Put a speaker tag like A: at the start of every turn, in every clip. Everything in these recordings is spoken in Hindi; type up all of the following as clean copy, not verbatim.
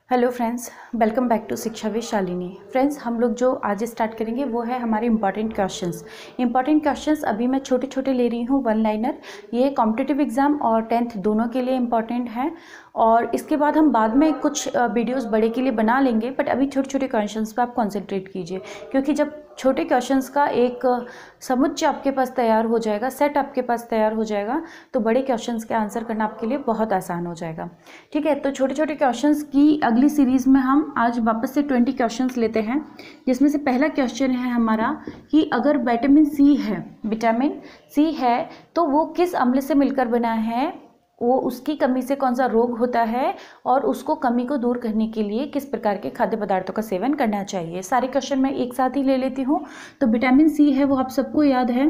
A: Hello friends, welcome back to Shiksha with Shalini. Friends, हम लोग जो आज स्टार्ट करेंगे वो है हमारे इंपॉर्टेंट क्वेश्चंस। अभी मैं छोटे छोटे ले रही हूँ, वन लाइनर। ये कॉम्पिटिटिव एग्जाम और 10th दोनों के लिए इम्पॉर्टेंट है। और इसके बाद हम बाद में कुछ वीडियोस बड़े के लिए बना लेंगे, बट अभी छोटे छोटे क्वेश्चंस पे आप कॉन्सेंट्रेट कीजिए, क्योंकि जब छोटे क्वेश्चंस का एक समुच्चय आपके पास तैयार हो जाएगा, सेट आपके पास तैयार हो जाएगा, तो बड़े क्वेश्चंस के आंसर करना आपके लिए बहुत आसान हो जाएगा। ठीक है, तो छोटे छोटे क्वेश्चंस की अगली सीरीज़ में हम आज वापस से 20 क्वेश्चंस लेते हैं, जिसमें से पहला क्वेश्चन है हमारा कि अगर विटामिन सी है तो वो किस अम्ल से मिलकर बना है, वो उसकी कमी से कौन सा रोग होता है, और उसको कमी को दूर करने के लिए किस प्रकार के खाद्य पदार्थों का सेवन करना चाहिए। सारे क्वेश्चन मैं एक साथ ही ले लेती हूँ। तो विटामिन सी है, वो आप सबको याद है,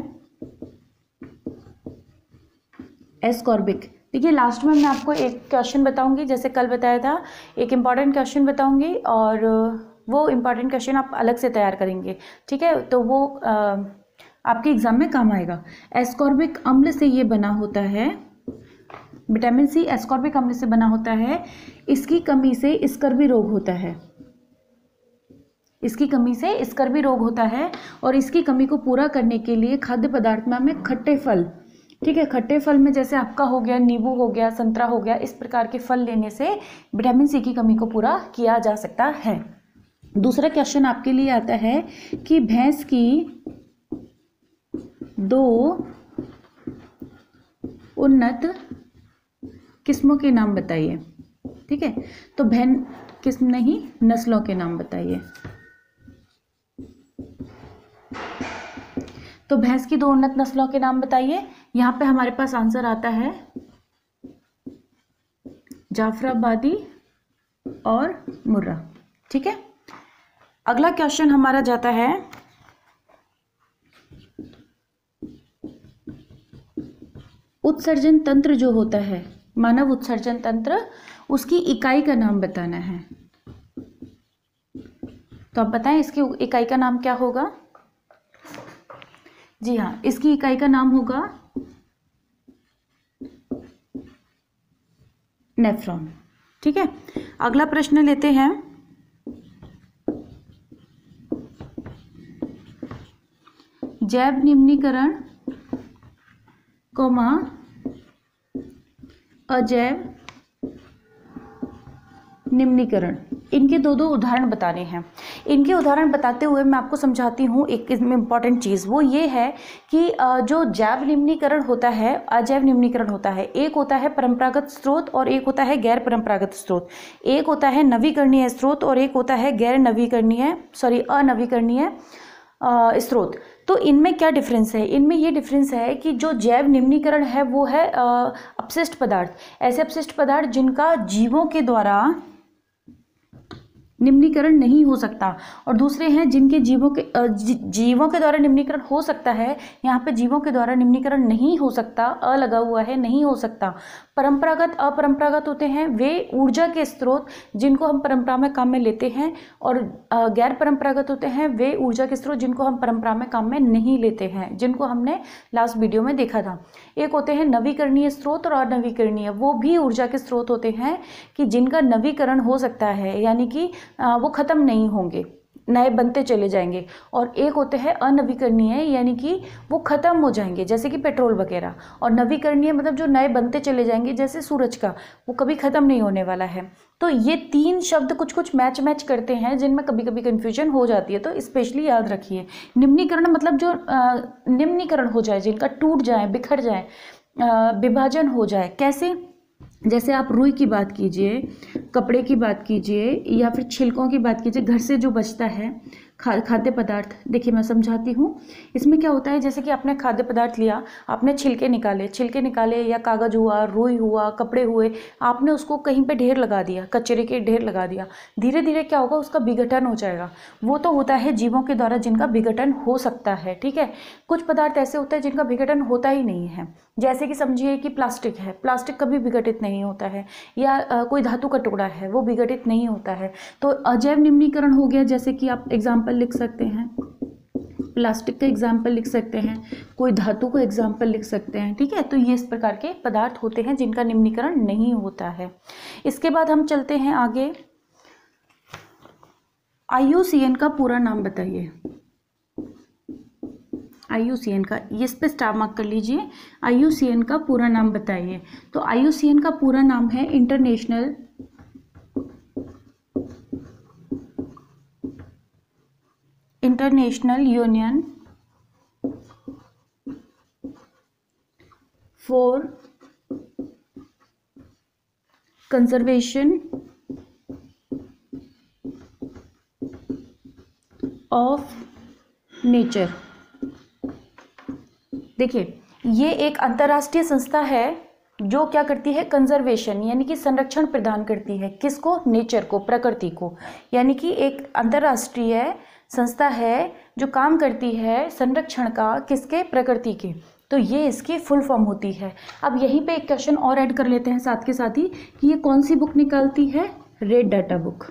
A: एस्कॉर्बिक। देखिए, लास्ट में मैं आपको एक क्वेश्चन बताऊंगी, जैसे कल बताया था, एक इम्पॉर्टेंट क्वेश्चन बताऊंगी, और वो इम्पॉर्टेंट क्वेश्चन आप अलग से तैयार करेंगे। ठीक है, तो वो आपके एग्जाम में काम आएगा। एस्कॉर्बिक अम्ल से ये बना होता है, विटामिन सी एस्कॉर्बिक अम्ल से बना होता है। इसकी कमी से स्कर्वी रोग होता है, इसकी कमी से स्कर्वी रोग होता है। और इसकी कमी को पूरा करने के लिए खाद्य पदार्थ में हमें खट्टे फल, ठीक है, खट्टे फल में जैसे आपका हो गया नींबू, हो गया संतरा, हो गया, इस प्रकार के फल लेने से विटामिन सी की कमी को पूरा किया जा सकता है। दूसरा क्वेश्चन आपके लिए आता है कि भैंस की 2 उन्नत किस्मों के नाम बताइए। ठीक है, तो किस्म नहीं, नस्लों के नाम बताइए। तो भैंस की 2 उन्नत नस्लों के नाम बताइए। यहाँ पे हमारे पास आंसर आता है जाफराबादी और मुर्रा। ठीक है, अगला क्वेश्चन हमारा जाता है उत्सर्जन तंत्र जो होता है, मानव उत्सर्जन तंत्र, उसकी इकाई का नाम बताना है। तो आप बताएं इसकी इकाई का नाम क्या होगा। जी हाँ, इसकी इकाई का नाम होगा नेफ्रॉन। ठीक है, अगला प्रश्न लेते हैं। जैव निम्नीकरण, अजैव निम्नीकरण, इनके दो उदाहरण बताने हैं। इनके उदाहरण बताते हुए मैं आपको समझाती हूँ एक इसमें इम्पॉर्टेंट चीज़, वो ये है कि जो जैव निम्नीकरण होता है, अजैव निम्नीकरण होता है, एक होता है परंपरागत स्रोत और एक होता है गैर परंपरागत स्रोत। एक होता है नवीकरणीय स्रोत और एक होता है अनवीकरणीय स्रोत। तो इनमें क्या डिफरेंस है? इनमें ये डिफरेंस है कि जो जैव निम्नीकरण है वो है अपशिष्ट पदार्थ, ऐसे अपशिष्ट पदार्थ जिनका जीवों के द्वारा निम्नीकरण नहीं हो सकता, और दूसरे हैं जिनके जीवों के द्वारा निम्नीकरण हो सकता है। यहाँ पे जीवों के द्वारा निम्नीकरण नहीं हो सकता, अ लगा हुआ है, नहीं हो सकता। परंपरागत, अपरंपरागत होते हैं वे ऊर्जा के स्रोत जिनको हम परंपरा में काम में लेते हैं, और गैर परंपरागत होते हैं वे ऊर्जा के स्रोत जिनको हम परंपरा में काम में नहीं लेते हैं, जिनको हमने लास्ट वीडियो में देखा था। एक होते हैं नवीकरणीय स्रोत और अनवीकरणीय, वो भी ऊर्जा के स्रोत होते हैं कि जिनका नवीकरण हो सकता है, यानी कि वो खत्म नहीं होंगे, नए बनते चले जाएंगे। और एक होते हैं अनवीकरणीय, यानी कि वो खत्म हो जाएंगे, जैसे कि पेट्रोल वगैरह। और नवीकरणीय मतलब जो नए बनते चले जाएंगे, जैसे सूरज का, वो कभी खत्म नहीं होने वाला है। तो ये 3 शब्द कुछ कुछ मैच करते हैं, जिनमें कभी कभी कंफ्यूजन हो जाती है, तो स्पेशली याद रखिए। निम्नीकरण मतलब जो निम्नीकरण हो जाए, जिनका टूट जाए, बिखर जाए, विभाजन हो जाए। कैसे? जैसे आप रुई की बात कीजिए, कपड़े की बात कीजिए, या फिर छिलकों की बात कीजिए, घर से जो बचता है खाद्य पदार्थ। देखिए मैं समझाती हूँ। इसमें क्या होता है, जैसे कि आपने खाद्य पदार्थ लिया, आपने छिलके निकाले, या कागज हुआ, रुई हुआ, कपड़े हुए, आपने उसको कहीं पे ढेर लगा दिया, कचरे के ढेर लगा दिया। धीरे धीरे क्या होगा, उसका विघटन हो जाएगा। वो तो होता है जीवों के द्वारा जिनका विघटन हो सकता है। ठीक है, कुछ पदार्थ ऐसे होते हैं जिनका विघटन होता ही नहीं है, जैसे कि समझिए कि प्लास्टिक है, प्लास्टिक कभी विघटित नहीं होता है, या कोई धातु का टुकड़ा है, वो विघटित नहीं होता है। तो अजैव निम्नीकरण हो गया, जैसे कि आप एग्जाम्पल लिख सकते हैं, प्लास्टिक का एग्जाम्पल लिख सकते हैं, कोई धातु का एग्जाम्पल लिख सकते हैं। ठीक है, तो ये इस प्रकार के पदार्थ होते हैं जिनका निम्नीकरण नहीं होता है। इसके बाद हम चलते हैं आगे। IUCN का पूरा नाम बताइए। IUCN का, इस पे स्टार मार्क कर लीजिए। IUCN का पूरा नाम बताइए। तो IUCN का पूरा नाम है international union for conservation of nature. देखिए, ये एक अंतर्राष्ट्रीय संस्था है जो क्या करती है, कंजर्वेशन यानी कि संरक्षण प्रदान करती है। किसको? नेचर को, प्रकृति को। यानी कि एक अंतर्राष्ट्रीय संस्था है जो काम करती है संरक्षण का, किसके? प्रकृति के। तो ये इसकी फुल फॉर्म होती है। अब यहीं पे एक क्वेश्चन और ऐड कर लेते हैं साथ के साथ ही कि ये कौन सी बुक निकालती है? Red data book.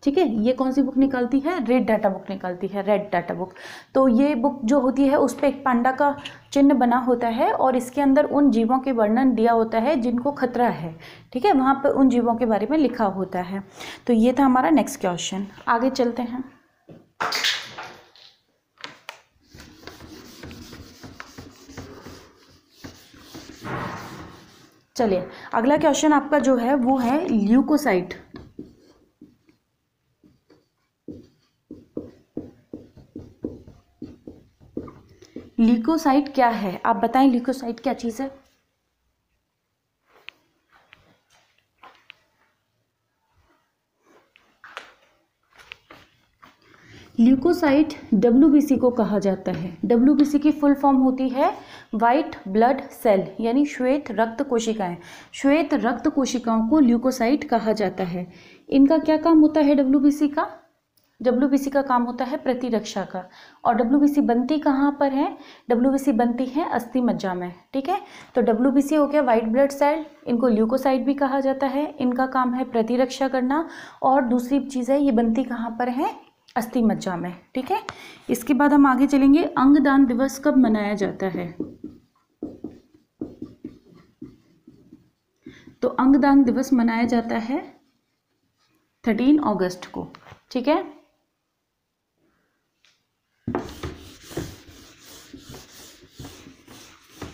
A: ठीक है, ये कौन सी बुक निकालती है? रेड डाटा बुक निकालती है, रेड डाटा बुक। तो ये बुक जो होती है उस पर एक पांडा का चिन्ह बना होता है और इसके अंदर उन जीवों के वर्णन दिया होता है जिनको खतरा है। ठीक है, वहाँ पे उन जीवों के बारे में लिखा होता है। तो ये था हमारा नेक्स्ट क्वेश्चन। आगे चलते हैं। चलिए, अगला क्वेश्चन आपका जो है वो है ल्यूकोसाइट। ल्यूकोसाइट क्या है? आप बताएं, ल्यूकोसाइट क्या चीज़ है? ल्यूकोसाइट WBC को कहा जाता है। WBC की फुल फॉर्म होती है वाइट ब्लड सेल, यानी श्वेत रक्त कोशिकाएं। श्वेत रक्त कोशिकाओं को ल्यूकोसाइट कहा जाता है। इनका क्या काम होता है? WBC का काम होता है प्रतिरक्षा का। और WBC बनती कहाँ पर है? WBC बनती है अस्थि मज्जा में। ठीक है, तो WBC हो गया वाइट ब्लड सेल, इनको ल्यूकोसाइट भी कहा जाता है। इनका काम है प्रतिरक्षा करना। और दूसरी चीज़ है, ये बनती कहाँ पर है? अस्थि मज्जा में। ठीक है, इसके बाद हम आगे चलेंगे। अंगदान दिवस कब मनाया जाता है? तो अंगदान दिवस मनाया जाता है 13 अगस्त को। ठीक है,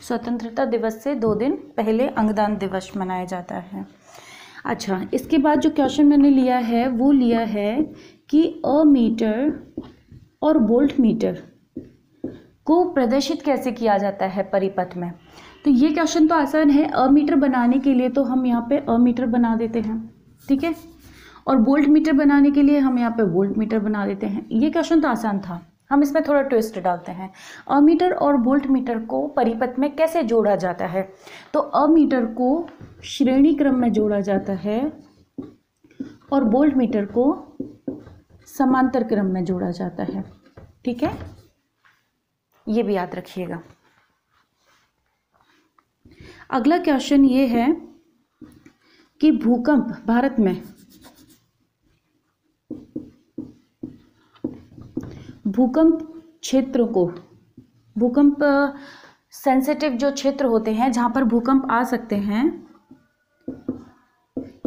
A: स्वतंत्रता दिवस से 2 दिन पहले अंगदान दिवस मनाया जाता है। अच्छा, इसके बाद जो क्वेश्चन मैंने लिया है वो लिया है कि मीटर और वोल्ट मीटर को प्रदर्शित कैसे किया जाता है परिपथ में। तो ये क्वेश्चन तो आसान है। मीटर बनाने के लिए तो हम यहाँ पे मीटर बना देते हैं। ठीक है, और वोल्ट मीटर बनाने के लिए हम यहाँ पे वोल्ट मीटर बना देते हैं। ये क्वेश्चन तो आसान था, हम इसमें थोड़ा ट्विस्ट डालते हैं। मीटर और वोल्ट मीटर को परिपथ में कैसे जोड़ा जाता है? तो मीटर को श्रेणी क्रम में जोड़ा जाता है और वोल्ट मीटर को समांतर क्रम में जोड़ा जाता है। ठीक है, ये भी याद रखिएगा। अगला क्वेश्चन ये है कि भूकंप भारत में भूकंप क्षेत्रों को, भूकंप सेंसिटिव जो क्षेत्र होते हैं जहाँ पर भूकंप आ सकते हैं,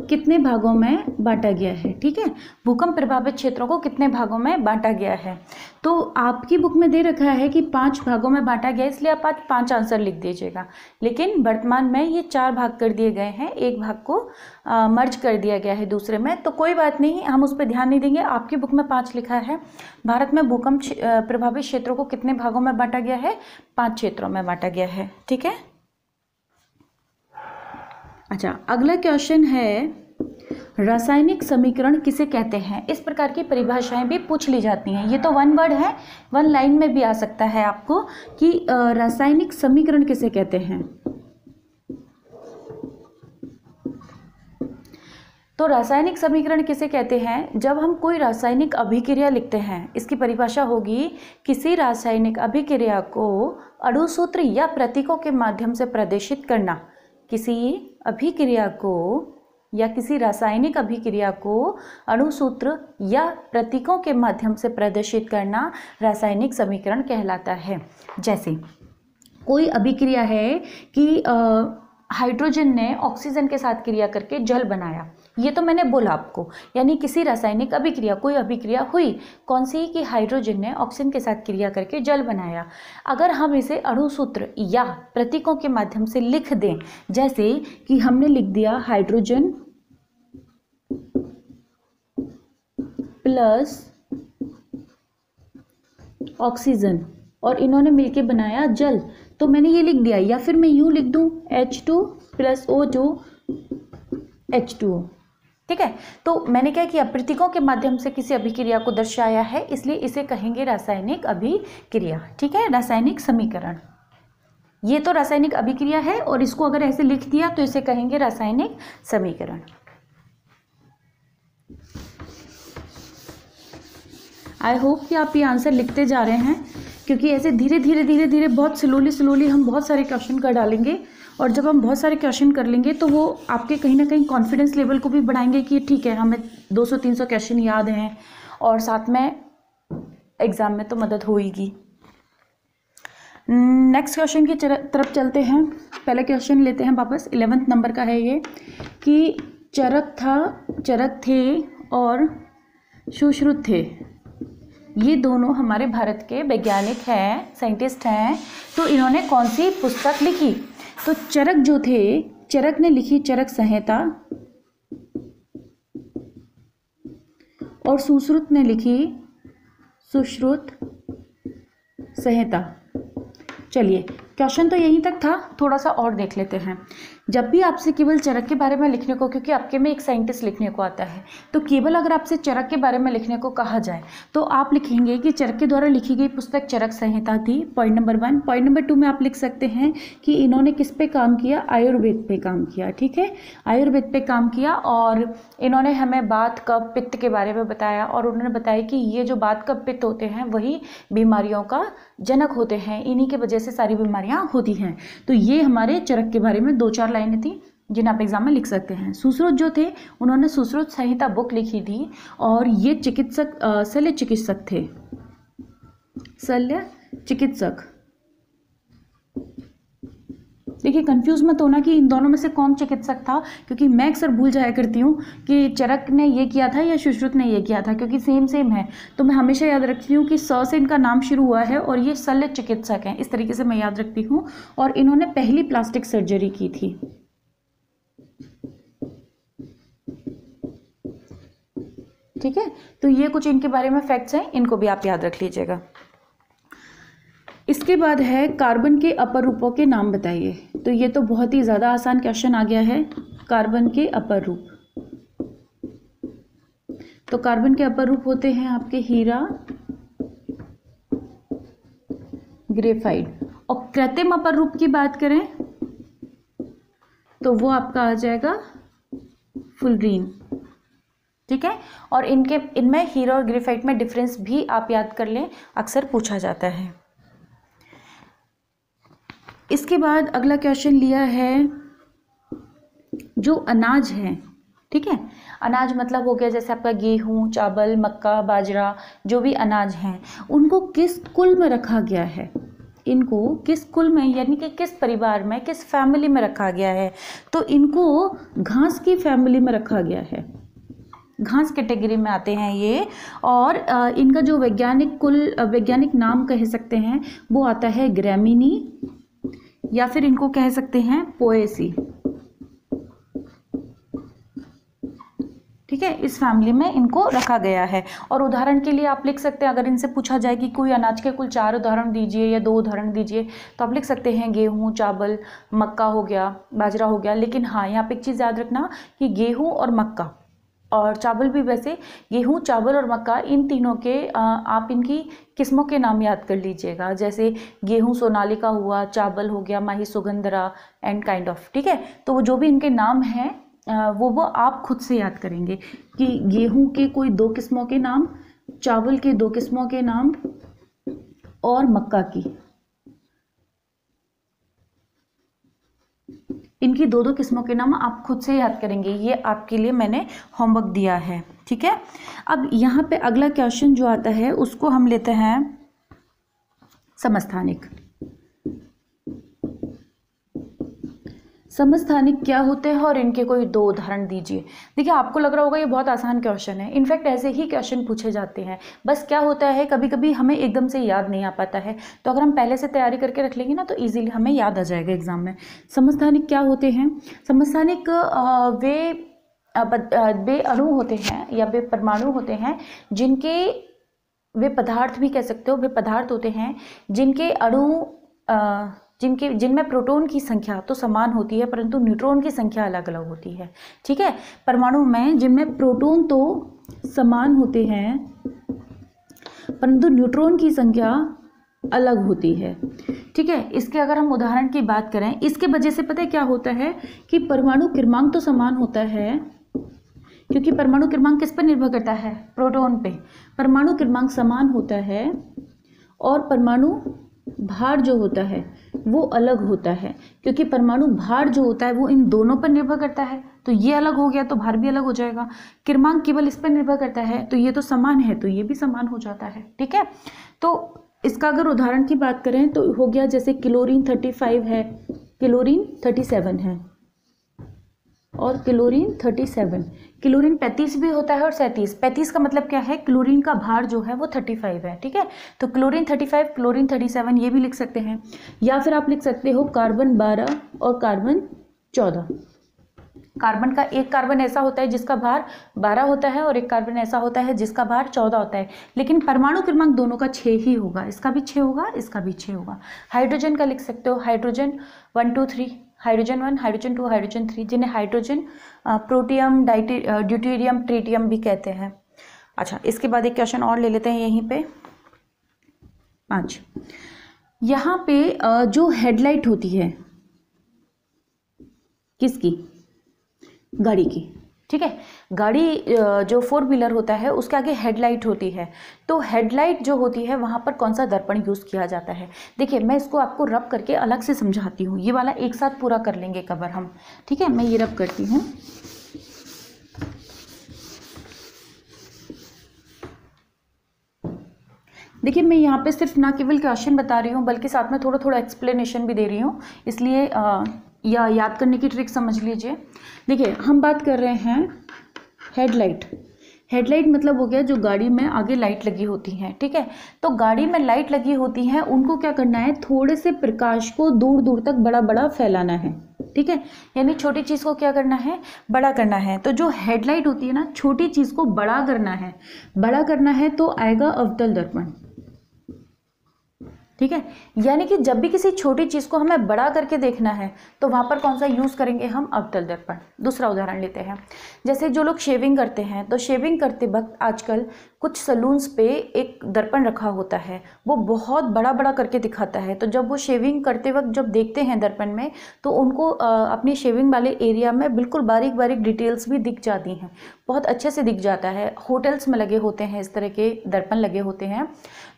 A: कितने भागों में बांटा गया है। ठीक है, भूकंप प्रभावित क्षेत्रों को कितने भागों में बांटा गया है? तो आपकी बुक में दे रखा है कि 5 भागों में बांटा गया, इसलिए आप आज 5 आंसर लिख दीजिएगा। लेकिन वर्तमान में ये 4 भाग कर दिए गए हैं, एक भाग को मर्ज कर दिया गया है दूसरे में। तो कोई बात नहीं, हम उस पर ध्यान नहीं देंगे। आपकी बुक में 5 लिखा है। भारत में भूकंप प्रभावित क्षेत्रों को कितने भागों में बांटा गया है? 5 क्षेत्रों में बांटा गया है। ठीक है, अच्छा, अगला क्वेश्चन है रासायनिक समीकरण किसे कहते हैं? इस प्रकार की परिभाषाएं भी पूछ ली जाती हैं। ये तो 1 वर्ड है, 1 लाइन में भी आ सकता है आपको कि रासायनिक समीकरण किसे कहते हैं। तो रासायनिक समीकरण किसे कहते हैं? जब हम कोई रासायनिक अभिक्रिया लिखते हैं, इसकी परिभाषा होगी किसी रासायनिक अभिक्रिया को अणुसूत्र या प्रतीकों के माध्यम से प्रदर्शित करना। किसी अभिक्रिया को या किसी रासायनिक अभिक्रिया को अणुसूत्र या प्रतीकों के माध्यम से प्रदर्शित करना रासायनिक समीकरण कहलाता है। जैसे कोई अभिक्रिया है कि हाइड्रोजन ने ऑक्सीजन के साथ क्रिया करके जल बनाया, ये तो मैंने बोला आपको, यानी किसी रासायनिक अभिक्रिया, कोई अभिक्रिया हुई, कौन सी, कि हाइड्रोजन ने ऑक्सीजन के साथ क्रिया करके जल बनाया। अगर हम इसे अणुसूत्र या प्रतीकों के माध्यम से लिख दें, जैसे कि हमने लिख दिया हाइड्रोजन प्लस ऑक्सीजन और इन्होंने मिलके बनाया जल, तो मैंने ये लिख दिया, या फिर मैं यूँ लिख दूँ H2 प्लस O2 H2O। ठीक है, तो मैंने क्या किया, प्रतीकों के माध्यम से किसी अभिक्रिया को दर्शाया है, इसलिए इसे कहेंगे रासायनिक अभिक्रिया। ठीक है, रासायनिक समीकरण। ये तो रासायनिक अभिक्रिया है और इसको अगर ऐसे लिख दिया तो इसे कहेंगे रासायनिक समीकरण। आई होप कि आप ये आंसर लिखते जा रहे हैं, क्योंकि ऐसे धीरे धीरे बहुत स्लोली हम बहुत सारे क्वेश्चन कर डालेंगे, और जब हम बहुत सारे क्वेश्चन कर लेंगे तो वो आपके कहीं ना कहीं कॉन्फिडेंस लेवल को भी बढ़ाएंगे कि ठीक है, हमें 200-300 क्वेश्चन याद हैं और साथ में एग्ज़ाम में तो मदद होगी। नेक्स्ट क्वेश्चन की तरफ चलते हैं। पहले क्वेश्चन लेते हैं वापस, 11वें नंबर का है ये, कि चरक थे और सुश्रुत थे, ये दोनों हमारे भारत के वैज्ञानिक हैं, साइंटिस्ट हैं, तो इन्होंने कौन सी पुस्तक लिखी। तो चरक जो थे, चरक ने लिखी चरक संहिता और सुश्रुत ने लिखी सुश्रुत संहिता। चलिए, क्वेश्चन तो यहीं तक था, थोड़ा सा और देख लेते हैं। जब भी आपसे केवल चरक के बारे में लिखने को, क्योंकि आपके में एक साइंटिस्ट लिखने को आता है, तो केवल अगर आपसे चरक के बारे में लिखने को कहा जाए तो आप लिखेंगे कि चरक के द्वारा लिखी गई पुस्तक चरक संहिता थी, पॉइंट नंबर 1। पॉइंट नंबर 2 में आप लिख सकते हैं कि इन्होंने किस पे काम किया, आयुर्वेद पे काम किया। ठीक है, आयुर्वेद पे काम किया और इन्होंने हमें वात कफ पित्त के बारे में बताया, और उन्होंने बताया कि ये जो वात कफ पित्त होते हैं वही बीमारियों का जनक होते हैं, इन्हीं के वजह से सारी बीमारियां होती हैं। तो ये हमारे चरक के बारे में 2-4 लाइनें थी जिन्हें आप एग्जाम में लिख सकते हैं। सुश्रुत जो थे, उन्होंने सुश्रुत संहिता बुक लिखी थी, और ये चिकित्सक, शल्य चिकित्सक थे, शल्य चिकित्सक। देखिए, कंफ्यूज मत होना कि इन दोनों में से कौन चिकित्सक था, क्योंकि मैं अक्सर भूल जाया करती हूँ कि चरक ने ये किया था या सुश्रुत ने ये किया था, क्योंकि सेम है। तो मैं हमेशा याद रखती हूँ कि स से इनका नाम शुरू हुआ है और ये शल्य चिकित्सक हैं, इस तरीके से मैं याद रखती हूँ। और इन्होंने पहली प्लास्टिक सर्जरी की थी। ठीक है, तो ये कुछ इनके बारे में फैक्ट्स हैं, इनको भी आप याद रख लीजिएगा। इसके बाद है कार्बन के अपर रूपों के नाम बताइए। तो ये तो बहुत ही ज़्यादा आसान क्वेश्चन आ गया है, कार्बन के अपर रूप। तो कार्बन के अपर रूप होते हैं आपके हीरा, ग्रेफाइट। और कृत्रिम अपर रूप की बात करें तो वो आपका आ जाएगा फुलरीन। ठीक है, और इनमें हीरा और ग्रेफाइट में डिफरेंस भी आप याद कर लें, अक्सर पूछा जाता है। इसके बाद अगला क्वेश्चन लिया है जो अनाज है। ठीक है, अनाज मतलब हो गया जैसे आपका गेहूं, चावल, मक्का, बाजरा, जो भी अनाज हैं, उनको किस कुल में रखा गया है, इनको किस कुल में, यानी कि किस परिवार में, किस फैमिली में रखा गया है। तो इनको घास की फैमिली में रखा गया है, घास कैटेगरी में आते हैं ये। और इनका जो वैज्ञानिक नाम कह सकते हैं वो आता है ग्रैमिनी, या फिर इनको कह सकते हैं पोएसी। ठीक है, इस फैमिली में इनको रखा गया है। और उदाहरण के लिए आप लिख सकते हैं, अगर इनसे पूछा जाए कि कोई अनाज के कुल 4 उदाहरण दीजिए या 2 उदाहरण दीजिए, तो आप लिख सकते हैं गेहूं, चावल, मक्का हो गया, बाजरा हो गया। लेकिन हाँ, यहाँ पे एक चीज़ याद रखना कि गेहूं और मक्का और चावल भी, वैसे गेहूं, चावल और मक्का, इन तीनों के आप इनकी किस्मों के नाम याद कर लीजिएगा। जैसे गेहूं सोनालिका हुआ, चावल हो गया माही सुगंधरा एंड काइंड ऑफ। ठीक है, तो वो जो भी इनके नाम हैं वो आप खुद से याद करेंगे कि गेहूं के कोई 2 किस्मों के नाम, चावल के 2 किस्मों के नाम और मक्का की, इनकी 2-2 किस्मों के नाम आप खुद से याद करेंगे। ये आपके लिए मैंने होमवर्क दिया है। ठीक है, अब यहाँ पे अगला क्वेश्चन जो आता है उसको हम लेते हैं समस्थानिक। समस्थानिक क्या होते हैं और इनके कोई 2 उदाहरण दीजिए। देखिए आपको लग रहा होगा ये बहुत आसान क्वेश्चन है, इनफैक्ट ऐसे ही क्वेश्चन पूछे जाते हैं। बस क्या होता है कभी कभी हमें एकदम से याद नहीं आ पाता है, तो अगर हम पहले से तैयारी करके रख लेंगे ना तो ईजिली हमें याद आ जाएगा एग्जाम में। समस्थानिक क्या होते हैं? समस्थानिक वे अणु होते हैं या वे परमाणु होते हैं जिनके, वे पदार्थ भी कह सकते हो, वे पदार्थ होते हैं जिनके अणु जिनमें प्रोटॉन की संख्या तो समान होती है परंतु न्यूट्रॉन की संख्या अलग अलग होती है। ठीक है, परमाणु में जिनमें प्रोटॉन तो समान होते हैं परंतु न्यूट्रॉन की संख्या अलग होती है। ठीक है, इसके अगर हम उदाहरण की बात करें, इसके वजह से पता है क्या होता है कि परमाणु क्रमांक तो समान होता है, क्योंकि परमाणु क्रमांक किस पर निर्भर करता है? प्रोटॉन पे। परमाणु क्रमांक समान होता है और परमाणु भार जो होता है वो अलग होता है, क्योंकि परमाणु भार जो होता है वो इन दोनों पर निर्भर करता है, तो ये अलग हो गया तो भार भी अलग हो जाएगा। क्रमांक केवल इस पर निर्भर करता है, तो ये तो समान है तो ये भी समान हो जाता है। ठीक है, तो इसका अगर उदाहरण की बात करें तो हो गया जैसे क्लोरीन 35 है, क्लोरीन 37 है और क्लोरीन 37, क्लोरीन 35 भी होता है और 37। 35 का मतलब क्या है? क्लोरीन का भार जो है वो 35 है। ठीक है, तो क्लोरीन 35, क्लोरीन 37 ये भी लिख सकते हैं, या फिर आप लिख सकते हो कार्बन 12 और कार्बन 14। कार्बन का एक कार्बन ऐसा होता है जिसका भार 12 होता है और एक कार्बन ऐसा होता है जिसका भार 14 होता है, लेकिन परमाणु क्रमांक दोनों का 6 ही होगा, इसका भी 6 होगा, इसका भी 6 होगा। हाइड्रोजन का लिख सकते हो, हाइड्रोजन 1 2 3, हाइड्रोजन 1, हाइड्रोजन 2, हाइड्रोजन 3, जिन्हें हाइड्रोजन प्रोटियम, ड्यूटेरियम, ट्रिटियम भी कहते हैं। अच्छा, इसके बाद एक क्वेश्चन और ले लेते हैं यहीं पे 5। यहाँ पे जो हेडलाइट होती है किसकी? गाड़ी की। ठीक है, गाड़ी जो 4 व्हीलर होता है उसके आगे हेडलाइट होती है, तो हेडलाइट जो होती है वहाँ पर कौन सा दर्पण यूज़ किया जाता है? देखिए मैं इसको आपको रब करके अलग से समझाती हूँ, ये वाला एक साथ पूरा कर लेंगे कवर हम। ठीक है, मैं ये रब करती हूँ। देखिए मैं यहाँ पे सिर्फ ना केवल क्वेश्चन बता रही हूँ बल्कि साथ में थोड़ा थोड़ा एक्सप्लेनेशन भी दे रही हूँ, इसलिए या याद करने की ट्रिक समझ लीजिए। देखिए हम बात कर रहे हैं हेडलाइट। हेडलाइट मतलब हो गया जो गाड़ी में आगे लाइट लगी होती हैं। ठीक है, तो गाड़ी में लाइट लगी होती हैं, उनको क्या करना है? थोड़े से प्रकाश को दूर दूर तक बड़ा बड़ा फैलाना है। ठीक है, यानी छोटी चीज़ को क्या करना है? बड़ा करना है। तो जो हेडलाइट होती है ना, छोटी चीज़ को बड़ा करना है, बड़ा करना है तो आएगा अवतल दर्पण। ठीक है, यानी कि जब भी किसी छोटी चीज़ को हमें बड़ा करके देखना है तो वहाँ पर कौन सा यूज़ करेंगे हम? अवतल दर्पण। दूसरा उदाहरण लेते हैं, जैसे जो लोग शेविंग करते हैं तो शेविंग करते वक्त आजकल कुछ सलून्स पे एक दर्पण रखा होता है, वो बहुत बड़ा बड़ा करके दिखाता है, तो जब वो शेविंग करते वक्त जब देखते हैं दर्पण में तो उनको अपनी शेविंग वाले एरिया में बिल्कुल बारीक बारीक डिटेल्स भी दिख जाती हैं, बहुत अच्छे से दिख जाता है। होटल्स में लगे होते हैं इस तरह के दर्पण लगे होते हैं,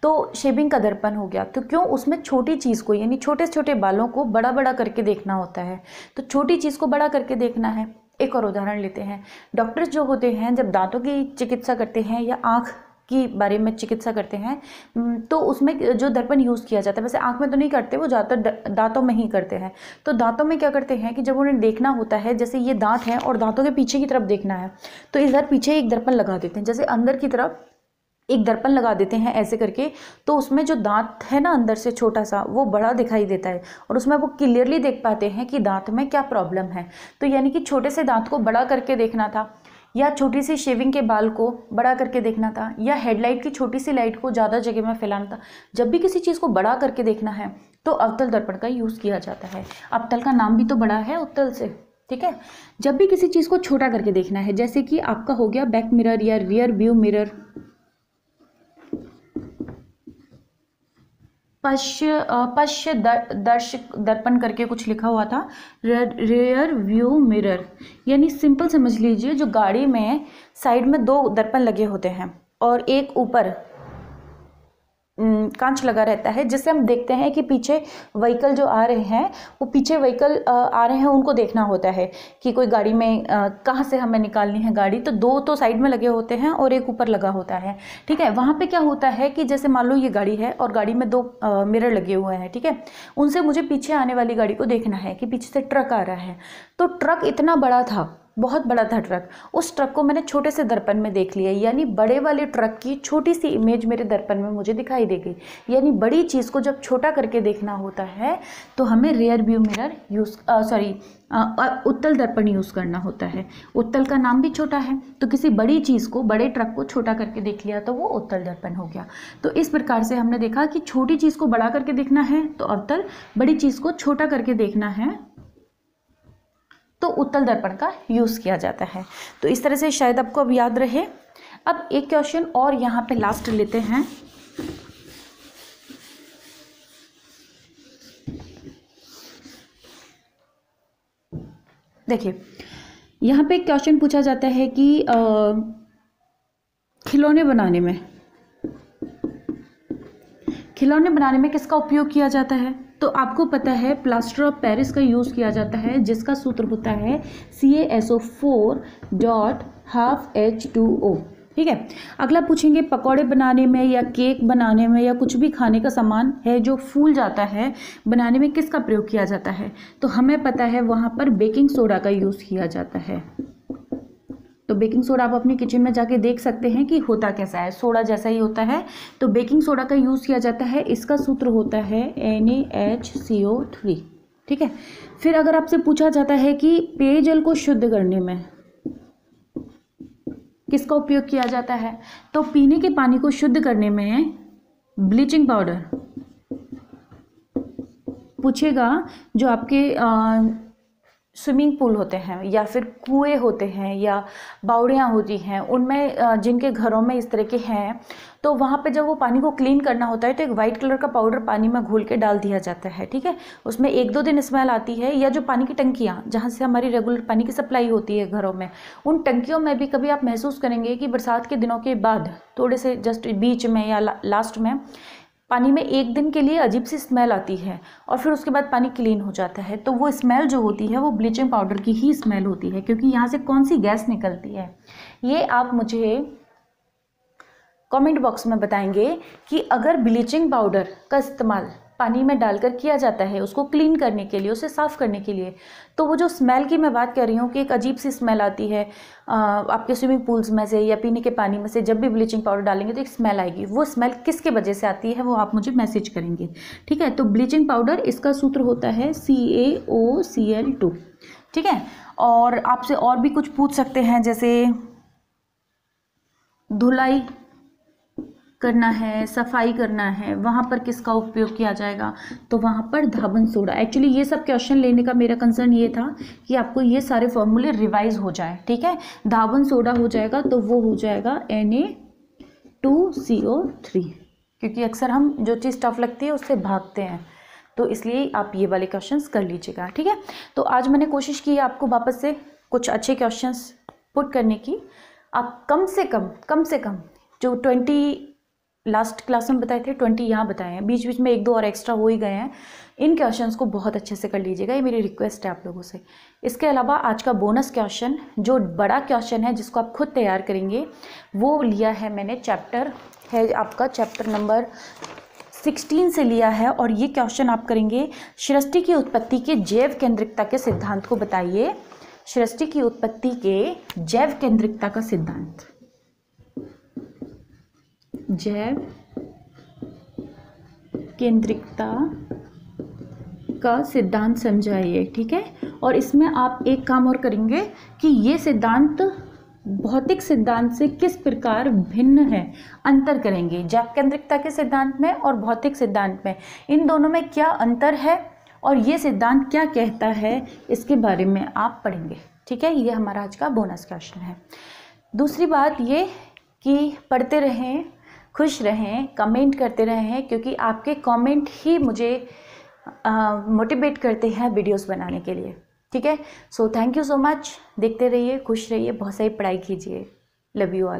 A: तो शेविंग का दर्पण हो गया। तो क्यों? उसमें छोटी चीज़ को यानी छोटे छोटे बालों को बड़ा बड़ा करके देखना होता है, तो छोटी चीज़ को बड़ा करके देखना है। एक और उदाहरण लेते हैं, डॉक्टर्स जो होते हैं जब दांतों की चिकित्सा करते हैं या आँख की बारे में चिकित्सा करते हैं तो उसमें जो दर्पण यूज़ किया जाता है, वैसे आँख में तो नहीं करते, वो ज़्यादातर दांतों में ही करते हैं। तो दांतों में क्या करते हैं कि जब उन्हें देखना होता है, जैसे ये दांत है और दांतों के पीछे की तरफ देखना है, तो इधर पीछे एक दर्पण लगा देते हैं, जैसे अंदर की तरफ एक दर्पण लगा देते हैं ऐसे करके, तो उसमें जो दांत है ना अंदर से छोटा सा, वो बड़ा दिखाई देता है और उसमें वो क्लियरली देख पाते हैं कि दांत में क्या प्रॉब्लम है। तो यानी कि छोटे से दांत को बड़ा करके देखना था, या छोटी सी शेविंग के बाल को बड़ा करके देखना था, या हेडलाइट की छोटी सी लाइट को ज़्यादा जगह में फैलाना था। जब भी किसी चीज़ को बड़ा करके देखना है तो अवतल दर्पण का यूज़ किया जाता है। अवतल का नाम भी तो बड़ा है उत्तल से। ठीक है, जब भी किसी चीज़ को छोटा करके देखना है, जैसे कि आपका हो गया बैक मिरर या रियर व्यू मिरर, पश्य दर्शक दर्पण करके कुछ लिखा हुआ था, रियर व्यू मिरर, यानी सिंपल समझ लीजिए जो गाड़ी में साइड में 2 दर्पण लगे होते हैं और एक ऊपर कांच लगा रहता है, जिससे हम देखते हैं कि पीछे व्हीकल जो आ रहे हैं, वो पीछे व्हीकल आ रहे हैं उनको देखना होता है कि कोई गाड़ी में कहाँ से हमें निकालनी है गाड़ी। तो दो तो साइड में लगे होते हैं और एक ऊपर लगा होता है, ठीक है। वहाँ पे क्या होता है कि जैसे मान लो ये गाड़ी है और गाड़ी में दो मिरर लगे हुए हैं, ठीक है। उनसे मुझे पीछे आने वाली गाड़ी को देखना है कि पीछे से ट्रक आ रहा है। तो ट्रक इतना बड़ा था, बहुत बड़ा था ट्रक, उस ट्रक को मैंने छोटे से दर्पण में देख लिया, यानी बड़े वाले ट्रक की छोटी सी इमेज मेरे दर्पण में मुझे दिखाई दे गई। यानी बड़ी चीज़ को जब छोटा करके देखना होता है तो हमें रियर व्यू मिरर उत्तल दर्पण यूज़ करना होता है। उत्तल का नाम भी छोटा है, तो किसी बड़ी चीज़ को, बड़े ट्रक को छोटा करके देख लिया तो वो उत्तल दर्पण हो गया। तो इस प्रकार से हमने देखा कि छोटी चीज़ को बड़ा करके देखना है तो अवतल, बड़ी चीज़ को छोटा करके देखना है तो उत्तल दर्पण का यूज़ किया जाता है। तो इस तरह से शायद आपको अब याद रहे। अब एक क्वेश्चन और यहाँ पे लास्ट लेते हैं। देखिए यहाँ पे एक क्वेश्चन पूछा जाता है कि खिलौने बनाने में किसका उपयोग किया जाता है। तो आपको पता है प्लास्टर ऑफ पेरिस का यूज़ किया जाता है, जिसका सूत्र होता है CaSO4.12H2O, ठीक है। अगला पूछेंगे पकौड़े बनाने में या केक बनाने में या कुछ भी खाने का सामान है जो फूल जाता है, बनाने में किसका प्रयोग किया जाता है। तो हमें पता है वहाँ पर बेकिंग सोडा का यूज़ किया जाता है। तो बेकिंग सोडा आप अपनी किचन में जाके देख सकते हैं कि होता कैसा है, सोडा जैसा ही होता है। तो बेकिंग सोडा का यूज़ किया जाता है, इसका सूत्र होता है NaHCO3, ठीक है। फिर अगर आपसे पूछा जाता है कि पेयजल को शुद्ध करने में किसका उपयोग किया जाता है, तो पीने के पानी को शुद्ध करने में ब्लीचिंग पाउडर पूछेगा। जो आपके स्विमिंग पूल होते हैं या फिर कुएं होते हैं या बावड़ियाँ होती हैं, उनमें जिनके घरों में इस तरह के हैं, तो वहाँ पे जब वो पानी को क्लीन करना होता है तो एक वाइट कलर का पाउडर पानी में घोल के डाल दिया जाता है, ठीक है। उसमें 1-2 दिन स्मेल आती है। या जो पानी की टंकियाँ, जहाँ से हमारी रेगुलर पानी की सप्लाई होती है घरों में, उन टंकियों में भी कभी आप महसूस करेंगे कि बरसात के दिनों के बाद थोड़े से जस्ट बीच में या लास्ट में पानी में 1 दिन के लिए अजीब सी स्मेल आती है और फिर उसके बाद पानी क्लीन हो जाता है। तो वो स्मेल जो होती है वो ब्लीचिंग पाउडर की ही स्मेल होती है, क्योंकि यहाँ से कौन सी गैस निकलती है ये आप मुझे कमेंट बॉक्स में बताएंगे कि अगर ब्लीचिंग पाउडर का इस्तेमाल पानी में डालकर किया जाता है उसको क्लीन करने के लिए, उसे साफ़ करने के लिए, तो वो जो स्मेल की मैं बात कर रही हूँ कि एक अजीब सी स्मेल आती है आपके स्विमिंग पूल्स में से या पीने के पानी में से, जब भी ब्लीचिंग पाउडर डालेंगे तो एक स्मेल आएगी। वो स्मेल किसके वजह से आती है वो आप मुझे मैसेज करेंगे, ठीक है। तो ब्लीचिंग पाउडर, इसका सूत्र होता है CaOCl2, ठीक है। और आपसे और भी कुछ पूछ सकते हैं, जैसे धुलाई करना है, सफाई करना है, वहाँ पर किसका उपयोग किया जाएगा, तो वहाँ पर धावन सोडा। एक्चुअली ये सब क्वेश्चन लेने का मेरा कंसर्न ये था कि आपको ये सारे फॉर्मूले रिवाइज हो जाए, ठीक है। धावन सोडा हो जाएगा तो वो हो जाएगा Na2CO3, क्योंकि अक्सर हम जो चीज़ टफ लगती है उससे भागते हैं, तो इसलिए आप ये वाले क्वेश्चंस कर लीजिएगा, ठीक है। तो आज मैंने कोशिश की आपको वापस से कुछ अच्छे क्वेश्चंस पुट करने की। आप कम से कम जो 20 लास्ट क्लास में बताए थे 20 यहाँ बताए हैं, बीच बीच में 1-2 और एक्स्ट्रा हो ही गए हैं। इन क्वेश्चंस को बहुत अच्छे से कर लीजिएगा, ये मेरी रिक्वेस्ट है आप लोगों से। इसके अलावा आज का बोनस क्वेश्चन, जो बड़ा क्वेश्चन है जिसको आप खुद तैयार करेंगे, वो लिया है मैंने, चैप्टर है आपका चैप्टर नंबर 16 से लिया है। और ये क्वेश्चन आप करेंगे सृष्टि की उत्पत्ति के जैव केंद्रिकता के सिद्धांत को बताइए। सृष्टि की उत्पत्ति के जैव केंद्रिकता का सिद्धांत, जैव केंद्रिकता का सिद्धांत समझाइए, ठीक है। और इसमें आप एक काम और करेंगे कि ये सिद्धांत भौतिक सिद्धांत से किस प्रकार भिन्न है, अंतर करेंगे। जैव केंद्रिकता के सिद्धांत में और भौतिक सिद्धांत में, इन दोनों में क्या अंतर है और ये सिद्धांत क्या कहता है, इसके बारे में आप पढ़ेंगे, ठीक है। ये हमारा आज का बोनस क्वेश्चन है। दूसरी बात ये कि पढ़ते रहें, खुश रहें, कमेंट करते रहें, क्योंकि आपके कमेंट ही मुझे मोटिवेट करते हैं वीडियोस बनाने के लिए, ठीक है। So thank you so much. देखते रहिए, खुश रहिए, बहुत सारी पढ़ाई कीजिए। Love you all.